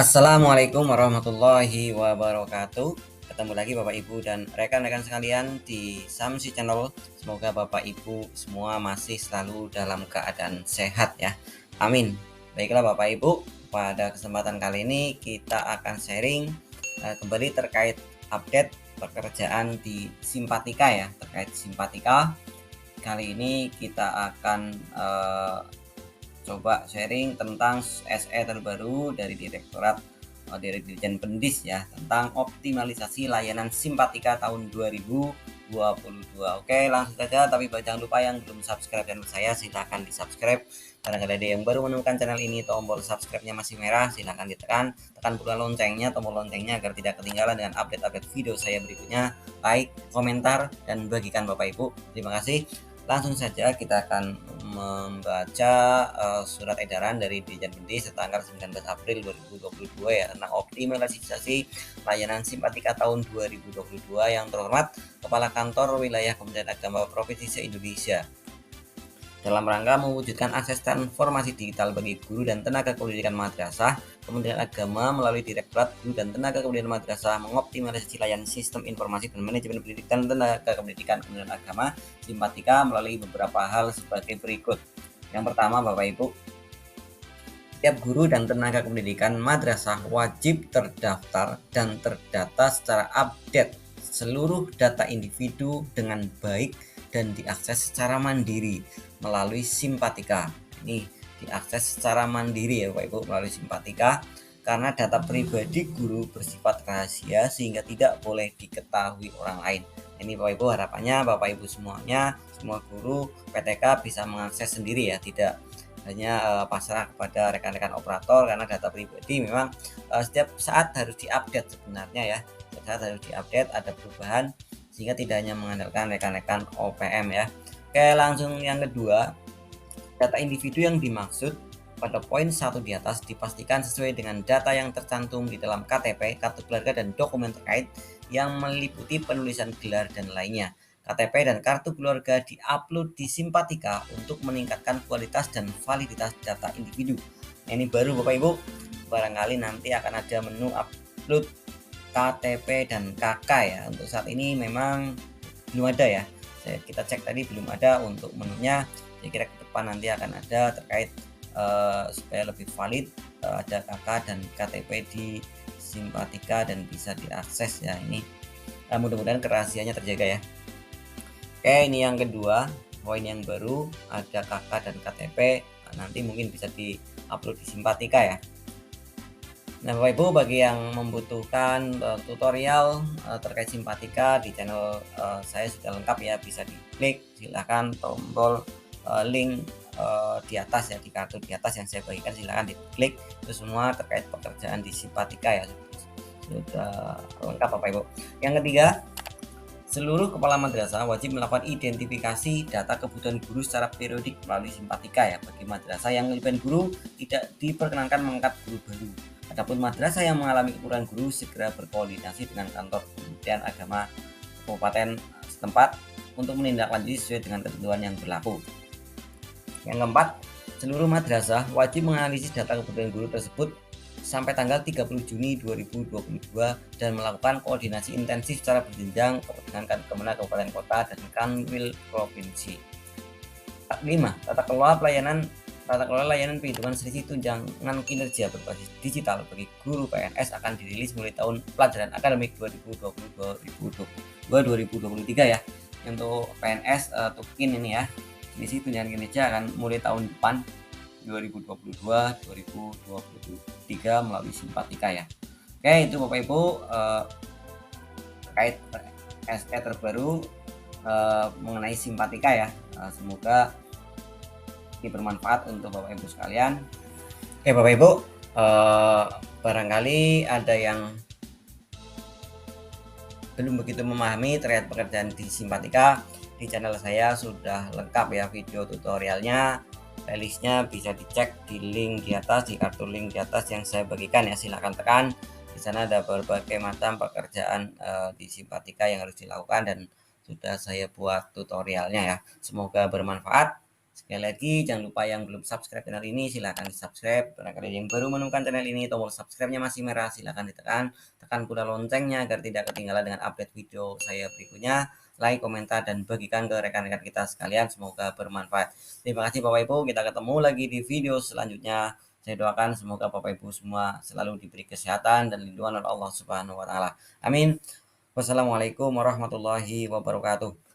Assalamualaikum warahmatullahi wabarakatuh. Ketemu lagi Bapak Ibu dan rekan-rekan sekalian di Samsi Channel. Semoga Bapak Ibu semua masih selalu dalam keadaan sehat ya. Amin. Baiklah Bapak Ibu, pada kesempatan kali ini kita akan sharing kembali terkait update pekerjaan di Simpatika ya. Terkait Simpatika, kali ini kita akan coba sharing tentang SE terbaru dari dari Dirjen Pendis ya, tentang optimalisasi layanan Simpatika tahun 2022. Oke, langsung saja, tapi jangan lupa yang belum subscribe channel saya silahkan di subscribe. Barangkali ada yang baru menemukan channel ini, tombol subscribe-nya masih merah, silahkan tekan pula loncengnya, tombol loncengnya agar tidak ketinggalan dengan update-update video saya berikutnya. Like, komentar, dan bagikan Bapak Ibu. Terima kasih. Langsung saja kita akan membaca surat edaran dari Dirjen Pendis tanggal 19 April 2022 ya, tentang optimalisasi layanan Simpatika tahun 2022. Yang terhormat Kepala Kantor Wilayah Kementerian Agama Provinsi se-Indonesia, dalam rangka mewujudkan akses transformasi digital bagi guru dan tenaga pendidikan madrasah, Kementerian Agama melalui Direktorat Guru dan Tenaga Pendidikan Madrasah mengoptimalisasi layanan sistem informasi dan manajemen pendidikan tenaga pendidikan Kementerian Agama Simpatika melalui beberapa hal sebagai berikut. Yang pertama, Bapak Ibu, setiap guru dan tenaga pendidikan madrasah wajib terdaftar dan terdata secara update seluruh data individu dengan baik dan diakses secara mandiri melalui Simpatika. Ini diakses secara mandiri ya Bapak Ibu melalui Simpatika, karena data pribadi guru bersifat rahasia sehingga tidak boleh diketahui orang lain. Ini Bapak Ibu, harapannya Bapak Ibu semuanya, semua guru PTK bisa mengakses sendiri ya, tidak hanya pasrah kepada rekan-rekan operator, karena data pribadi memang setiap saat harus diupdate sebenarnya ya. Setiap saat harus diupdate, ada perubahan, sehingga tidak hanya mengandalkan rekan-rekan OPM ya. Oke, langsung yang kedua, data individu yang dimaksud pada poin 1 di atas dipastikan sesuai dengan data yang tercantum di dalam KTP, kartu keluarga, dan dokumen terkait yang meliputi penulisan gelar dan lainnya. KTP dan kartu keluarga diupload di Simpatika untuk meningkatkan kualitas dan validitas data individu. Nah, ini baru Bapak Ibu, barangkali nanti akan ada menu upload KTP dan KK ya. Untuk saat ini memang belum ada ya. Kita cek tadi belum ada untuk menunya. Saya kira ke depan nanti akan ada terkait supaya lebih valid, ada KK dan KTP di Simpatika dan bisa diakses ya. Ini mudah-mudahan kerahasiaannya terjaga ya. Oke, ini yang kedua, poin yang baru, ada KK dan KTP. Nanti mungkin bisa di-upload di Simpatika ya. Nah Bapak Ibu, bagi yang membutuhkan tutorial terkait Simpatika di channel saya sudah lengkap ya, bisa diklik, silahkan tombol link di atas ya, di kartu di atas yang saya bagikan, silahkan diklik. Itu semua terkait pekerjaan di Simpatika ya, sudah lengkap Bapak Ibu. Yang ketiga, seluruh kepala madrasah wajib melakukan identifikasi data kebutuhan guru secara periodik melalui Simpatika ya. Bagi madrasah yang melibatkan guru, tidak diperkenankan mengangkat guru baru. Adapun madrasah yang mengalami kekurangan guru segera berkoordinasi dengan kantor Kementerian Agama Kabupaten setempat untuk menindaklanjuti sesuai dengan ketentuan yang berlaku. Yang keempat, seluruh madrasah wajib menganalisis data kebutuhan guru tersebut sampai tanggal 30 Juni 2022 dan melakukan koordinasi intensif secara berjenjang dengan Kemenag Kabupaten Kota dan Kanwil Provinsi. 5. Tata kelola layanan penghitungan selisih tunjangan kinerja berbasis digital bagi guru PNS akan dirilis mulai tahun pelajaran akademik 2022-2023 ya. Untuk PNS Tukin ini ya, selisih tunjangan kinerja akan mulai tahun depan 2022-2023 melalui Simpatika ya. Oke, itu Bapak Ibu terkait SE terbaru mengenai Simpatika ya. Semoga ini bermanfaat untuk Bapak Ibu sekalian. Oke Bapak Ibu, barangkali ada yang belum begitu memahami terkait pekerjaan di Simpatika. Di channel saya sudah lengkap ya video tutorialnya, playlistnya bisa dicek di link di atas, di kartu link di atas yang saya bagikan ya, silahkan tekan. Di sana ada berbagai macam pekerjaan di Simpatika yang harus dilakukan dan sudah saya buat tutorialnya ya. Semoga bermanfaat. Sekali lagi, jangan lupa yang belum subscribe channel ini, silahkan di subscribe. Barangkali yang baru menemukan channel ini, tombol subscribe-nya masih merah, silahkan ditekan. Tekan pula loncengnya agar tidak ketinggalan dengan update video saya berikutnya. Like, komentar, dan bagikan ke rekan-rekan kita sekalian. Semoga bermanfaat. Terima kasih Bapak Ibu, kita ketemu lagi di video selanjutnya. Saya doakan semoga Bapak Ibu semua selalu diberi kesehatan dan lindungan oleh Allah Subhanahu wa taala. Amin. Wassalamualaikum warahmatullahi wabarakatuh.